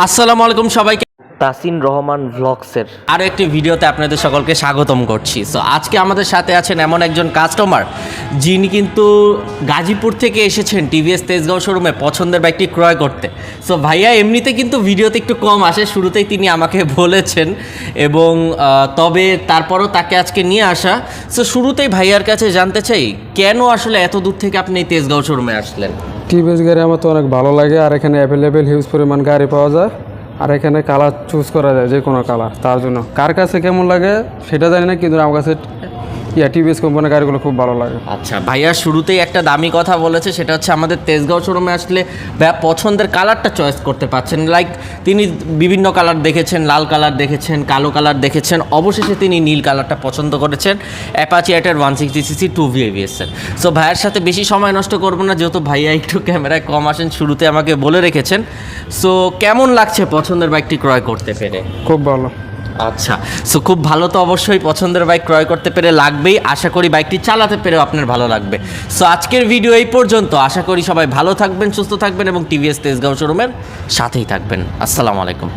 আসসালামু আলাইকুম সবাইকে। তাসিন রহমান ভ্লগসের আরও একটি ভিডিওতে আপনাদের সকলকে স্বাগতম করছি। সো আজকে আমাদের সাথে আছেন এমন একজন কাস্টমার যিনি কিন্তু গাজীপুর থেকে এসেছেন টিভিএস তেজগাঁও শোরুমে পছন্দের বাইকটি ক্রয় করতে। সো ভাইয়া এমনিতে কিন্তু ভিডিওতে একটু কম আসে, শুরুতেই তিনি আমাকে বলেছেন, এবং তবে তারপরও তাকে আজকে নিয়ে আসা। সো শুরুতেই ভাইয়ার কাছে জানতে চাই, কেন আসলে এত দূর থেকে আপনি এই তেজগাঁও শোরুমে আসলেন? টিভিএস গাড়ি আমার তো অনেক ভালো লাগে, আর এখানে অ্যাভেলেবেল হিউজ পরিমাণ গাড়ি পাওয়া যায়, আর এখানে কালার চুজ করা যায় যে কোনো কালার। তার জন্য কার কাছে কেমন লাগে সেটা জানি না, কিন্তু আমার কাছে টিভিএস কোম্পানির গাড়িগুলো খুব ভালো লাগে। আচ্ছা ভাইয়া শুরুতেই একটা দামি কথা বলেছে, সেটা হচ্ছে আমাদের তেজগাঁও শোরুমে আসলে পছন্দের কালারটা চয়েস করতে পারছেন। লাইক তিনি বিভিন্ন কালার দেখেছেন, লাল কালার দেখেছেন, কালো কালার দেখেছেন, অবশেষে তিনি নীল কালারটা পছন্দ করেছেন অ্যাপাচি এটার 160cc 2V ABS-এর। সো ভাইয়ের সাথে বেশি সময় নষ্ট করবো না, যেহেতু ভাইয়া একটু ক্যামেরায় কম আসেন, শুরুতে আমাকে বলে রেখেছেন। সো কেমন লাগছে পছন্দের বাইকটি ক্রয় করতে পেরে? খুব ভালো। আচ্ছা, সো খুব ভালো তো অবশ্যই পছন্দের বাইক ক্রয় করতে পেরে লাগবেই। আশা করি বাইকটি চালাতে পেরেও আপনার ভালো লাগবে। সো আজকের ভিডিও এই পর্যন্ত। আশা করি সবাই ভালো থাকবেন, সুস্থ থাকবেন এবং টিভিএস তেজগাঁও শোরুমের সাথেই থাকবেন। আসসালামু আলাইকুম।